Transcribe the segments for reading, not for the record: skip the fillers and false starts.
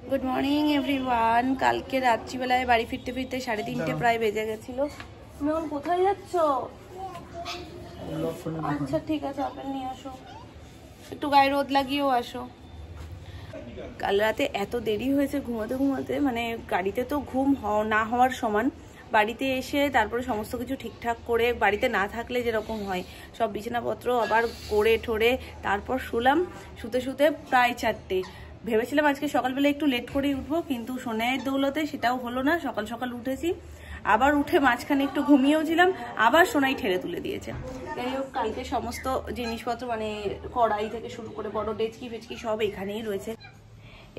Good morning everyone. কালকে রাত্রিবেলায় বাড়ি ফিরতে ফিরতে 3:30 প্রায় বেজে গেছিল। তুমি এখন কোথায় যাচ্ছ? আচ্ছা ঠিক আছে, আপেল নিয়ে আসো, একটু গায়ে রোদ লাগিয়েও আসো। কাল রাতে এত দেরি হয়েছে ঘুমাতে ঘুমাতে, মানে গাড়িতে তো ঘুম না হওয়ার সমান। বাড়িতে এসে তারপরে সমস্ত কিছু ঠিকঠাক করে, বাড়িতে না থাকলে যেরকম হয় সব বিছানাপত্র আবার করে ঠোরে তারপর শুলাম। শুতে শুতে প্রায় 4টে। ভেবেছিলাম আজকে সকালবেলা একটু লেট করেই উঠবো, কিন্তু সোনাইয়ের দৌলতে সেটাও হলো না। সকাল সকাল উঠেছি, আবার উঠে মাঝখানে একটু ঘুমিয়েও ছিলাম, আবার সোনাই ঠেলে তুলে দিয়েছে। যাই হোক, কালকে সমস্ত জিনিসপত্র মানে কড়াই থেকে শুরু করে বড় ডেচকি ফেচকি সব এখানেই রয়েছে।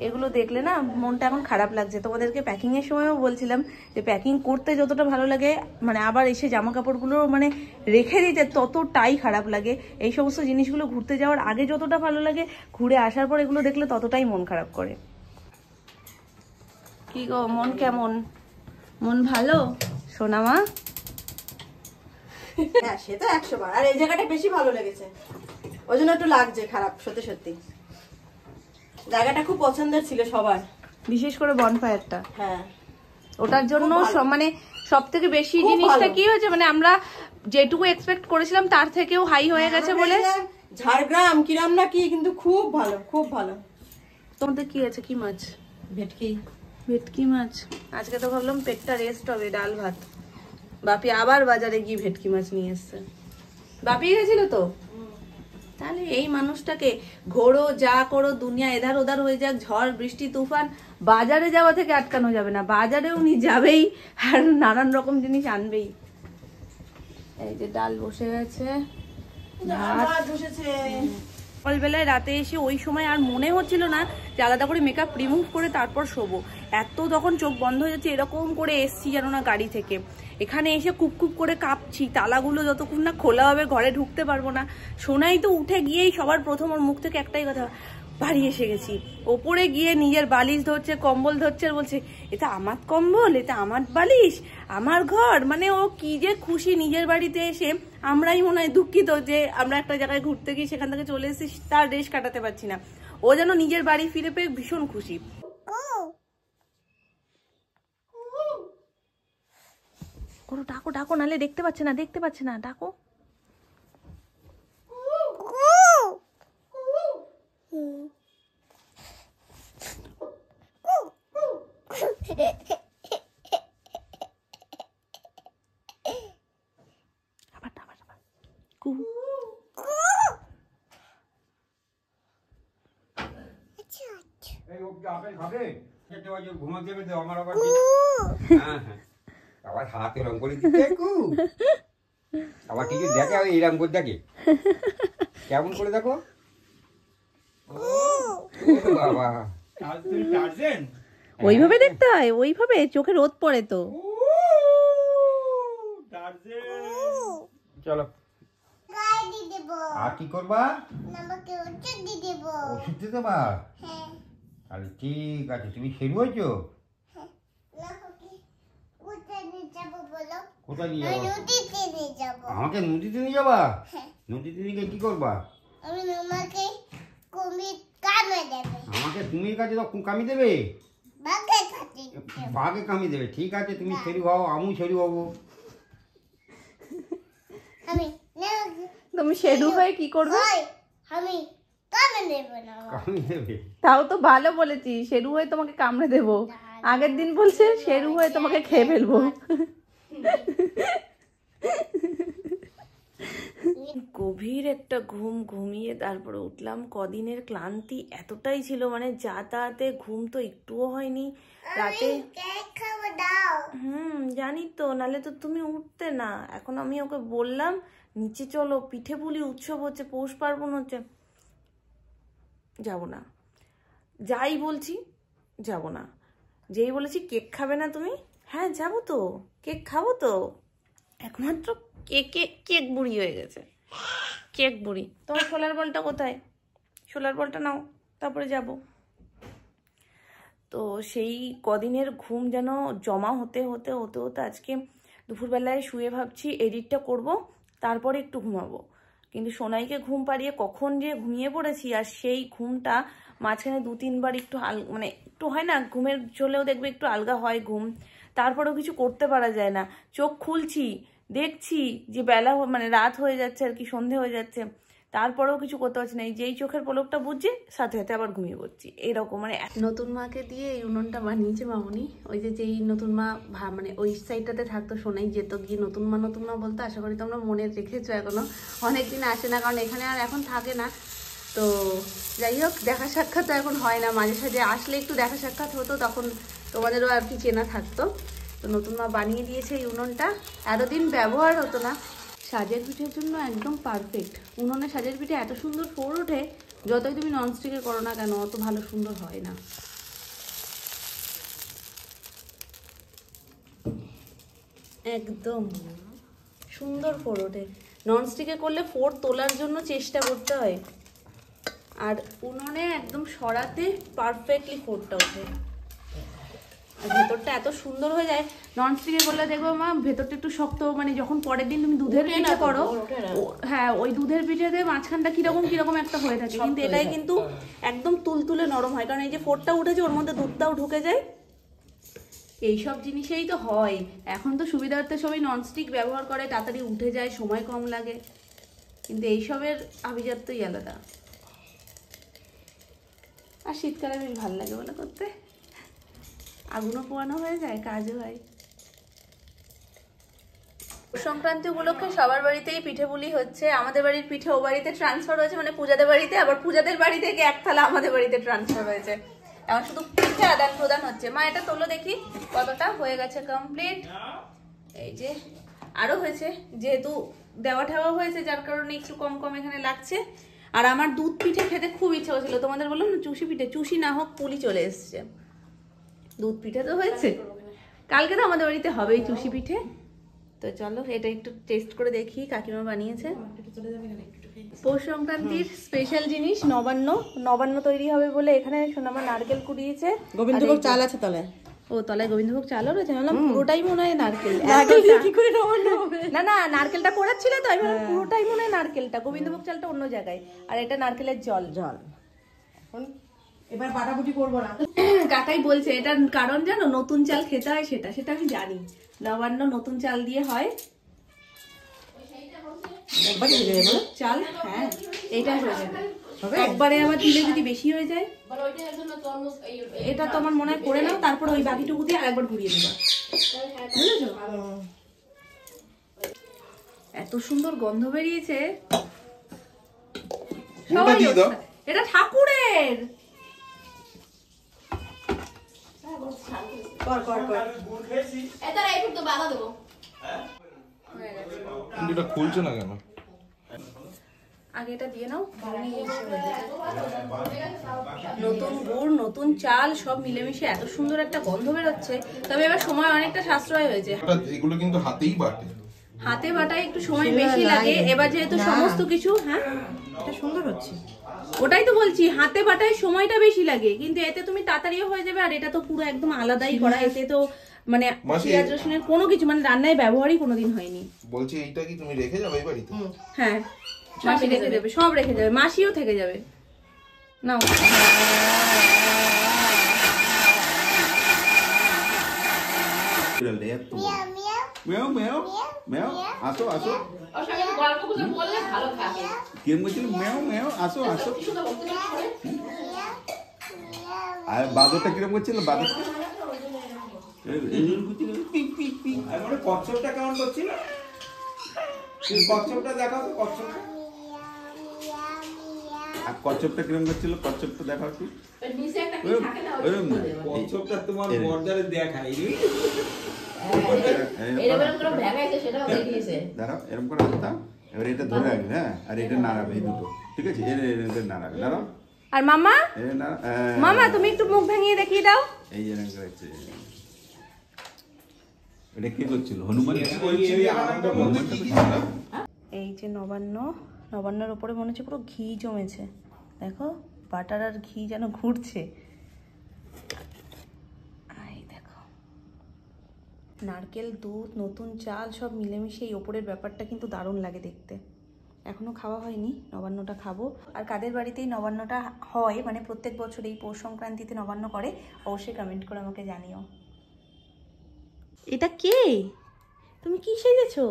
এগুলো দেখলে না মনটা এখন খারাপ লাগছে। তোমাদেরকে প্যাকিংয়ের সময়ও বলছিলাম যে প্যাকিং করতে যতটা ভালো লাগে, মানে আবার এসে জামা কাপড়গুলো মানে রেখে দিতে ততটাই খারাপ লাগে। এই সমস্ত জিনিসগুলো ঘুরতে যাওয়ার আগে যতটা ভালো লাগে, ঘুরে আসার পর এগুলো দেখলে ততটাই মন খারাপ করে। কি গো, মন কেমন? মন ভালো সোনা মা? হ্যাঁ, সে তো 100 বার। আর এই জায়গাটা বেশি ভালো লেগেছে, ওই জন্য একটু লাগছে খারাপ। সত্যি সত্যি জায়গাটা খুব পছন্দের ছিল সবার, বিশেষ করে বনফায়ারটা। হ্যাঁ, ওটার জন্য মানে সব থেকে বেশি জিনিসটা কি হয়েছে, মানে আমরা যেটুকু এক্সপেক্ট করেছিলাম তার থেকেও হাই হয়ে গেছে বলে। ঝাড়গ্রাম কিরাম না কি, কিন্তু খুব ভালো, খুব ভালো। তোমাদের কি আছে? কি মাছ? ভেটকি। ভেটকি মাছ। আজকে তো ভাবলাম পেটটা রেস্ট হবে, ডাল ভাত। বাপি আবার বাজারে গিয়ে ভেটকি মাছ নিয়ে এসছে। বাপি গেছিল তো। তাহলে এই মানুষটাকে ঘোরো যা করো, দুনিয়া এধার ওধার হয়ে যাক, ঝড় বৃষ্টি তুফান, বাজারে যাওয়া থেকে আটকানো যাবে না। বাজারে উনি যাবেই আর নানান রকম জিনিস আনবেই। এই যে ডাল বসে গেছে, ভাত বসেছে। সকালবেলায় রাতে এসে ওই সময় আর মনে হচ্ছিল না যে আলাদা করে মেকআপ রিমুভ করে তারপর শোবো। এত তখন চোখ বন্ধ হয়ে যাচ্ছে, এরকম করে এসছি যেন না গাড়ি থেকে। এখানে এসে কুপ করে কাঁপছি, তালাগুলো যতক্ষণ না খোলা হবে ঘরে ঢুকতে পারবো না। সোনাই তো উঠে গিয়েই সবার প্রথম ওর মুখ থেকে একটাই কথা, বাড়ি এসে গেছি। ওপরে গিয়ে নিজের বালিশ ধরছে, কম্বল ধরছে আর বলছে এটা আমার কম্বল, এটা আমার বালিশ, আমার ঘর। মানে ও কি যে খুশি নিজের বাড়িতে এসে। আমরাই মনে হয় দুঃখিত যে আমরা একটা জায়গায় ঘুরতে গিয়ে সেখান থেকে চলে এসেছি, তার রেশ কাটাতে পারছি না। ও যেন নিজের বাড়ি ফিরে পেয়ে ভীষণ খুশি। করো, ডাকো ডাকো, নালে দেখতে পাচ্ছে না, ডাকো। আবার হাত এরম করে দিচ্ছে, আবার কিছু দেখে এরম করে দেখে, কেমন করে দেখো বাবা। ওইভাবে দেখতে হয়, ওইভাবে চোখে রোদ পড়ে তো। চলো, আর কি করবা? ওষুধ দিতে দেবা? তাহলে ঠিক আছে। তুমি সেরু হয়েছো? কোথায় নিয়ে যাবো? আমাকে নদীতে নিয়ে যাবা? নদীতে নিয়ে কি করবা? আমাকে কুমির কাছে তো কামি দেবে? বাঘে কামি দেবে? ঠিক আছে, তুমি সেরু হও, আমিও সেরু হবো। তুমি শেরু হয়ে কি করবে? তাও তো ভালো বলেছি, শেরু হয়ে তোমাকে কামড়ে দেবো। আগের দিন বলছে শেরু হয়ে তোমাকে খেয়ে ফেলবো। গভীর একটা ঘুম ঘুমিয়ে তারপরে উঠলাম। কদিনের ক্লান্তি এতটাই ছিল, মানে যাতায়াতে ঘুম তো একটুও হয়নি রাতে। জানি তো, নালে তো তুমি উঠতে না। এখন আমি ওকে বললাম নিচে চলো, পিঠে পুলি উৎসব হচ্ছে, পৌষ পার্বণ হচ্ছে। যাব না, যাই বলছি যাব না। যেই বলেছি কেক খাবে না তুমি, হ্যাঁ যাবো তো, কেক খাবো তো। একমাত্র কেক বুড়ি হয়ে গেছে, কেক বুড়ি। তোমার সোলার বলটা কোথায়? সোলার বলটা নাও, তারপরে যাব। তো সেই কদিনের ঘুম যেন জমা হতে হতে আজকে দুপুরবেলায় শুয়ে ভাবছি এডিটটা করব, তারপরে একটু ঘুমাবো। কিন্তু সোনাইকে ঘুম পাড়িয়ে কখন যে ঘুমিয়ে পড়েছি, আর সেই ঘুমটা মাঝখানে 2-3 বার একটু মানে একটু হয় না, ঘুমের চলেও দেখবে একটু আলগা হয় ঘুম, তারপরেও কিছু করতে পারা যায় না। চোখ খুলছি, দেখছি যে বেলা মানে রাত হয়ে যাচ্ছে আর কি, সন্ধে হয়ে যাচ্ছে, তারপরেও কিছু করতে পারছি না। এই যেই চোখের পলকটা বুঝছি সাথে সাথে আবার ঘুমিয়ে পড়ছি, এরকম। মানে নতুন মাকে দিয়ে এই উনুনটা বানিয়েছে মামুনি। ওই যে যেই নতুন মা মানে ওই সাইডটাতে থাকতো, শোনাই যেত গিয়ে নতুন মা বলতো। আশা করি তোমরা মনে রেখেছো, এখনো অনেকদিন আসে না, কারণ এখানে আর এখন থাকে না। তো যাই হোক, দেখা সাক্ষাৎ তো এখন হয় না, মাঝে সাঝে আসলে একটু দেখা সাক্ষাৎ হতো, তখন তোমাদেরও আর কি চেনা থাকতো। তো নতুন মা বানিয়ে দিয়েছে এই উনুনটা, এতদিন ব্যবহার হতো না। সাজের পিঠের জন্য একদম পারফেক্ট। উনুনে সাজের পিঠে এত সুন্দর ফোড় ওঠে, যতই তুমি ননস্টিকে করো না কেন অত ভালো সুন্দর হয় না। একদম সুন্দর ফোড় ওঠে। ননস্টিকে করলে ফোড় তোলার জন্য চেষ্টা করতে হয়, আর উনুনে একদম সরাতে পারফেক্টলি ফোড়টা ওঠে, আর ভেতরটা এত সুন্দর হয়ে যায়। ননস্টিকে করলে দেখবো মা ভেতরটা একটু শক্ত, মানে যখন পরের দিন তুমি দুধের পিঠে করো, হ্যাঁ ওই দুধের পিঠেতে মাঝখানটা কিরকম কিরকম একটা হয়ে থাকে, কিন্তু এটাই কিন্তু একদম তুলতুলে নরম হয়, কারণ এই যে ফোড়টা উঠেছে ওর মধ্যে দুধটাও ঢুকে যায়। এইসব জিনিসেই তো হয়। এখন তো সুবিধার্থে সবাই ননস্টিক ব্যবহার করে, তাড়াতাড়ি উঠে যায়, সময় কম লাগে, কিন্তু এইসবের আভিজাত্যই আলাদা। আর শীতকালে বেশ ভালো লাগে বলে করতে, আগুনও পোয়ানো হয়ে যায়, কাজও হয়। সংক্রান্তি উপলক্ষে সবার বাড়িতেই পিঠে পুলি হচ্ছে। আমাদের বাড়ির পিঠে ও বাড়িতে ট্রান্সফার হয়েছে, মানে পূজাদের বাড়িতে, আবার পূজাদের বাড়ি থেকে এক থালা আমাদের বাড়িতে ট্রান্সফার হয়েছে। এখন শুধু পিঠে আদান প্রদান হচ্ছে। মা এটা তোলো দেখি কতটা হয়ে গেছে কমপ্লিট। এই যে আরো হয়েছে, যেহেতু দেওয়া ঠেওয়া হয়েছে যার কারণে একটু কম কম এখানে লাগছে। আর আমার দুধ পিঠে খেতে খুব ইচ্ছা হচ্ছিল, তোমাদের বললাম না চুষি পিঠে, চুষি না হোক পুলি চলে এসছে। দুধ পিঠে তো হয়েছে, কালকে তো আমাদের বাড়িতে হবেই চুষি পিঠে। তো চলো এটা একটু টেস্ট করে দেখি, কাকিমা বানিয়েছে। পৌষ সংক্রান্তির স্পেশাল জিনিস নবান্ন। নবান্ন তৈরি হবে বলে এখানে সোনামা নারকেল কুড়িয়েছে। গোবিন্দভোগ চাল আছে তলায়। ও তলায় গোবিন্দভোগ চালও রয়েছে, ভাবলাম পুরোটাই মনে হয় নারকেল। না না, নারকেলটা কোড়াচ্ছিল তো, আমি ভাবলাম পুরোটাই মনে হয় নারকেলটা, গোবিন্দভোগ চালটা অন্য জায়গায়, আর এটা নারকেলের জল। এখন এবার বাটাবুটি করবো না। কাকাই বলছে এটার কারণ জানো, নতুন চাল খেতে হয়, সেটা আমি জানি। নবান্ন নতুন চাল দিয়ে হয় চাল, হ্যাঁ এইটা হয়ে যাবে একবারে। আবার দিলে যদি বেশি হয়ে যায়, এটা তো আমার মনে হয় করে নাও, তারপর ওই বাকিটুকু দিয়ে আরেকবার ঘুরিয়ে দেবো, বুঝেছো? এত সুন্দর গন্ধ বেরিয়েছে। এটা ঠাকুরের। এটা খুলছে না কেন? আগে এটা দিয়ে নাও, নতুন গুড় নতুন চাল সব মিলেমিশে এত সুন্দর একটা গন্ধ বেরোচ্ছে। তবে এবার সময় অনেকটা সাশ্রয় হয়েছে। এগুলো কিন্তু হাতেই বাটে, হাতে বাটায় একটু সময় বেশি লাগে। এবার যেহেতু সমস্ত কিছু, হ্যাঁ এটা সুন্দর হচ্ছে, ওটাই তো বলছি, হাতে বাটায় সময়টা বেশি লাগে, কিন্তু এতে তুমি তাড়াতাড়িও হয়ে যাবে। আর এটা তো পুরো একদম আলাদাই করা, এতে তো মানে পেঁয়াজ রসুনের কোনো কিছু মানে রান্নায় ব্যবহারই কোনোদিন হয়নি। বলছি এইটা কি তুমি রেখে যাবে এই বাড়িতে? হ্যাঁ মাসি রেখে যাবে, সব রেখে যাবে, মাসিও থেকে যাবে। নাও মেও মেও মেও আসো আসো কিরম করছিল মেও মেও আসো আসো আর বাদরটা কিরম করছিল বাদর কচ্ছপটা কেমন করছিল? কচ্ছপটা দেখাও তো, কচ্ছপটা আর কচ্ছপটা কিরম করছিল, কচ্ছপটা দেখাও একটু। কচ্ছপটা তোমার বর্ডারে দেখায় দাঁড়াও এরকম করে আসতাম, এবার এটা ধরে রাখবে, হ্যাঁ, আর এটা নাড়াবে এই দুটো, ঠিক আছে? এটা নাড়াবে, দাঁড়াও। আর মামা, হ্যাঁ মামা তুমি একটু মুখ ভেঙিয়ে দেখিয়ে দাও। এই যে হচ্ছে এটা কি করছিল, হনুমান? এই যে নবান্নর উপরে মনে হচ্ছে পুরো ঘি জমেছে, দেখো বাটার আর ঘি যেন ঘুরছে। এই দেখো নারকেল দুধ নতুন চাল সব মিলেমিশে এই ওপরের ব্যাপারটা কিন্তু দারুণ লাগে দেখতে। এখনো খাওয়া হয়নি, নবান্নটা খাবো। আর কাদের বাড়িতেই নবান্নটা হয়, মানে প্রত্যেক বছর এই পৌষ সংক্রান্তিতে নবান্ন করে, অবশ্যই কমেন্ট করে আমাকে জানিও। এটা কে? তুমি কি সেজেছো?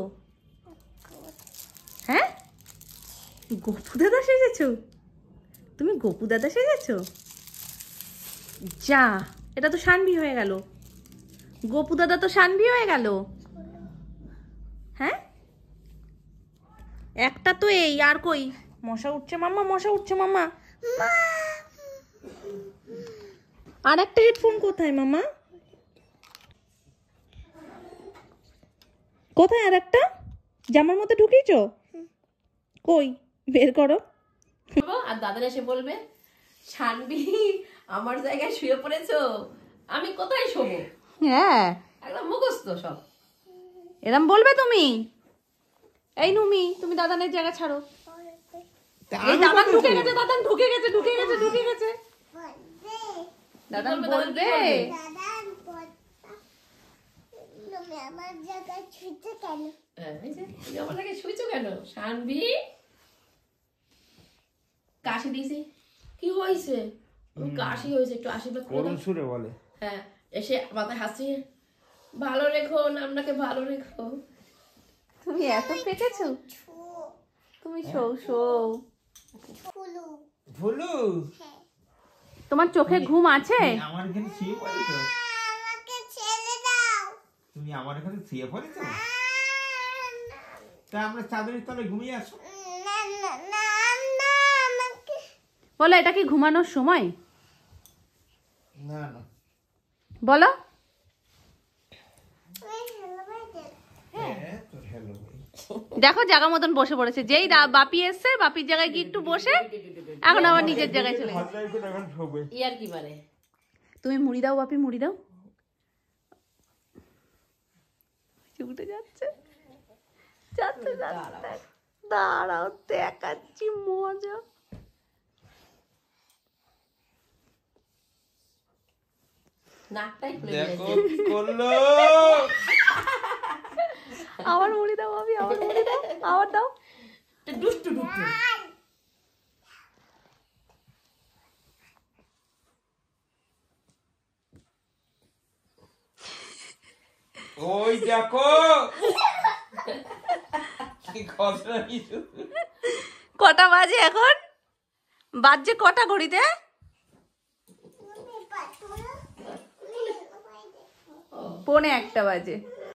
হ্যাঁ, গপু দাদা সেজেছো? তুমি গপু দাদা সেজেছো? যা, এটা তো শানভি হয়ে গেল। গপু দাদা তো শানভি হয়ে গেল। হ্যাঁ, একটা তো এই, আর কই? মশা উঠছে মাম্মা, মশা উঠছে মাম্মা। আর একটা হেডফোন কোথায় মাম্মা? কোথায় আর একটা? জামার মধ্যে ঢুকিয়েছো? কই, বের করো। আর দাদারা এসে বলবে, শানবি আমার জায়গায় শুয়ে পড়েছো, আমি কোথায় শোবো? হ্যাঁ, একদম মুখস্থ সব। এরম বলবে তুমি? এই নুমি, তুমি দাদানের জায়গা ছাড়ো। এই দাদান ঢুকে গেছে, দাদান ঢুকে গেছে, ঢুকে গেছে, ঢুকে গেছে। দাদান বলবে আমার জায়গায় ছুঁতে কেন? তুমি আমার জায়গায় শুয়েছো কেন? শানবি কাশি দিয়েছি। কি হয়েছে? কাশি হয়েছে, একটু আশীর্বাদ করে দাও। সুরে বলে। হ্যাঁ, এসে মাথায় হাসি, ভালো রেখো, নামটাকে ভালো রেখো। তুমি এত পেকেছো? তুমি শো শো। ফুলু ভুলু তোমার চোখে ঘুম আছে? আমার এখানে শুয়ে পড়েছো? আমাকে ছেড়ে দাও। তুমি আমার এখানে শুয়ে পড়েছো? তা আমরা চাদরের তলে ঘুমিয়ে আসো। না না না না, আমাকে বলো, এটা কি ঘুমানোর সময়? না না, বলো। হ্যাঁ তোর হ্যালো। দেখো জায়গা মতন বসে পড়েছে। যেই বাপি এসছে, বাপির জায়গায় গিয়ে একটু বসে এখন আবার নিজের জায়গায় চলে গেছে। এখন শোবে। ইয়ার কি মানে? তুমি মুড়ি দাও বাপি, মুড়ি দাও। উঠে যাচ্ছে, যাচ্ছে, যাচ্ছে। দাঁড়াও, দেখাচ্ছি মজা। নাকটাই খুলে দেখো দিয়েছে। কি করলো। আবার মুড়ি দাও বাপি, আবার মুড়ি দাও, আবার দাও। দুষ্টু দুষ্টু। ওই দেখো কি কথা কিছু। কটা বাজে এখন? বাজছে কটা ঘড়িতে? তুমি পাতো না। 1:45 বাজে।